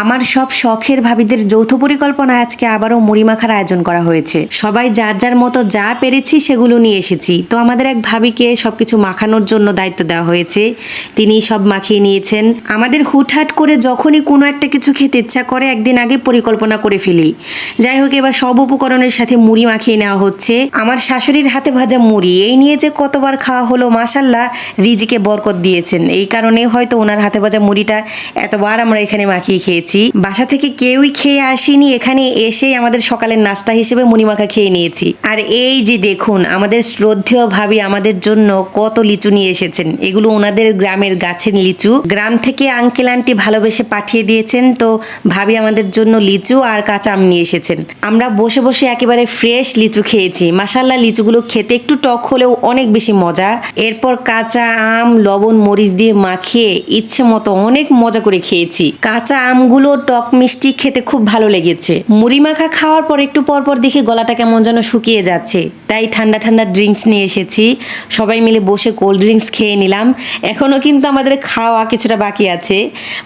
আমার সব শখের ভাবিদের যৌথ পরিকল্পনায় আজকে আবারও মুড়ি মাখার আয়োজন করা হয়েছে। সবাই যার যার মতো যা পেরেছি সেগুলো নিয়ে এসেছি। তো আমাদের এক ভাবিকে সবকিছু মাখানোর জন্য দায়িত্ব দেওয়া হয়েছে, তিনি সব মাখিয়ে নিয়েছেন। আমাদের হুটহাট করে যখনই কোনো একটা কিছু খেতে ইচ্ছা করে একদিন আগে পরিকল্পনা করে ফেলি। যাই হোক, এবার সব উপকরণের সাথে মুড়ি মাখিয়ে নেওয়া হচ্ছে। আমার শাশুড়ির হাতে ভাজা মুড়ি, এই নিয়ে যে কতবার খাওয়া হলো, মাশাল্লাহ রিজিকে বরকত দিয়েছেন। এই কারণে হয়তো ওনার হাতে ভাজা মুড়িটা এতবার আমরা এখানে মাখিয়ে খেয়েছি। বাসা থেকে কেউই খেয়ে আসিনি, এখানে এসেই আমাদের সকালের নাস্তা হিসেবে মুড়ি মাখা খেয়ে নিয়েছি। আর এই যে দেখুন, আমাদের শ্রদ্ধেয় ভাবি আমাদের জন্য কত লিচু নিয়ে এসেছেন। এগুলো ওনাদের গ্রামের গাছের লিচু, গ্রাম থেকে আঙ্কেল আন্টি ভালোবেসে পাঠিয়ে দিয়েছেন। তো ভাবি আমাদের জন্য লিচু আর কাঁচা আম নিয়ে এসেছেন। আমরা বসে বসে একেবারে ফ্রেশ লিচু খেয়েছি। মাশাল্লাহ লিচুগুলো খেতে একটু টক হলেও অনেক বেশি মজা। এরপর কাঁচা আম লবণ মরিচ দিয়ে মাখিয়ে ইচ্ছে মতো অনেক মজা করে খেয়েছি। কাঁচা আমগুলো টক মিষ্টি খেতে খুব ভালো লেগেছে। মুড়ি মাখা খাওয়ার পর একটু পর পর দেখি গলাটা কেমন যেন শুকিয়ে যাচ্ছে, তাই ঠান্ডা ঠান্ডা ড্রিঙ্কস নিয়ে এসেছি। সবাই মিলে বসে কোল্ড ড্রিঙ্কস খেয়ে নিলাম। এখনো কিন্তু আমাদের খাওয়া কিছুটা বাকি আছে,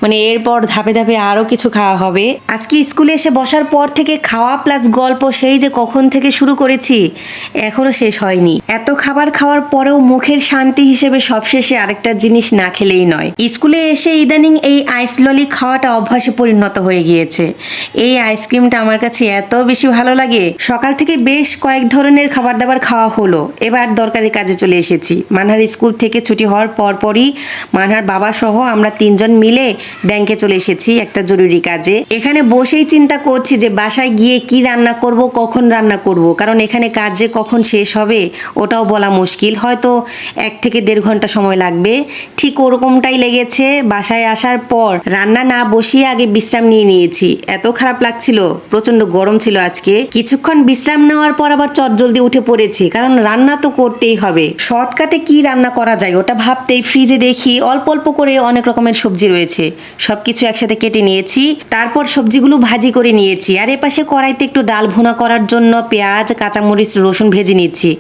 মানে এরপর ধাপে ধাপে আরো কিছু খাওয়া হবে। আজকে স্কুলে এসে বসার পর থেকে খাওয়া প্লাস গল্প সেই যে কখন থেকে শুরু করেছি এখনো শেষ হয়নি। এত খাবার খাওয়ার পরেও মুখের শান্তি হিসেবে সবশেষে আরেকটা জিনিস না খেলেই নয়। স্কুলে এসে ইদানিং এই আইস ললি খাওয়াটা অভ্যাসে পরিণত হয়ে গিয়েছে। এই আইসক্রিমটা আমার কাছে এত বেশি ভালো লাগে। সকাল থেকে বেশ কয়েক ধরনের খাবার দাবার খাওয়া হলো, এবার দরকারি কাজে চলে এসেছি। মানহার স্কুল থেকে ছুটি হওয়ার পরপরই মানহার বাবা সহ আমরা তিনজন মিলে ব্যাংকে চলে এসেছি একটা জরুরি কাজে। এখানে বসেই চিন্তা করছি যে বাসায় গিয়ে কি রান্না করব, কখন রান্না করব, কারণ এখানে কাজ যে কখন শেষ হবে ওটাও বলা মুশকিল। হয়তো 1 থেকে 1.5 ঘন্টা সময় লাগবে। ঠিক ওরকমটাই লেগেছে। বাসায় আসার পর রান্না না বসিয়ে আগে বিশ্রাম নিয়ে নিয়েছি। এত খারাপ লাগছিল, প্রচন্ড গরম ছিল আজকে। কিছুক্ষণ বিশ্রাম নেওয়ার পর আবার চটজলদি উঠে পড়েছি, কারণ রান্না তো করতেই হবে। শর্টকাটে কি রান্না করা যায় ওটা ভাবতেই ফ্রিজে দেখি অল্প অল্প করে অনেক রকমের সবজি রয়েছে, সবকিছু একসাথে কেটে নিয়েছি। তারপর সবজিগুলো ভাজি করে নিয়েছি। আর এপাশে কড়াইতে একটু ডাল ভুনা করার জন্য পেঁয়াজ কাঁচামরিচ রসুন ভেজে নিচ্ছি।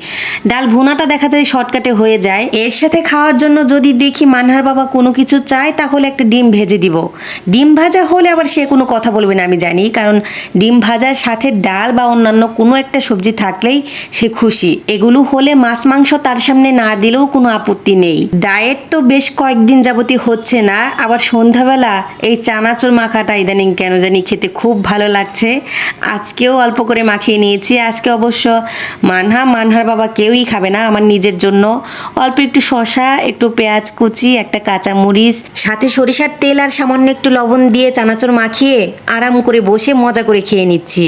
ডাল ভুনাটা দেখা যায় শর্টকাটে হয়ে যায়। এর সাথে খাওয়ার জন্য যদি দেখি মানহার বাবা কোনো কিছু চায় তাহলে একটা ডিম ভেজে দিব। ডিম ভাজা হলে আবার সে কোনো কথা বলবে না আমি জানি, কারণ ডিম ভাজার সাথে ডাল বা অন্যান্য কোনো একটা সবজি থাকলেই সে খুশি। এগুলো হলে মাছ মাংস তার সামনে না দিলেও কোনো আপত্তি নেই। ডায়েট তো বেশ কয়েকদিন যাবতীয় হচ্ছে না, আবার সন্ধ্যাবেলা এই চানাচুর মাখাটা ইদানিং কেন জানি খেতে খুব ভালো লাগছে। আজকেও অল্প করে মাখিয়ে নিয়েছি। আজকে অবশ্য মানহার বাবা কেউই খাবে না, আমার নিজের জন্য অল্প একটু শসা, একটু পেঁয়াজ কুচি, একটা কাঁচা মরিচ, সাথে সরিষার তেল আর সামান্য একটু লবণ দিয়ে চানাচুর মাখিয়ে আরাম করে বসে মজা করে খেয়ে নিচ্ছি।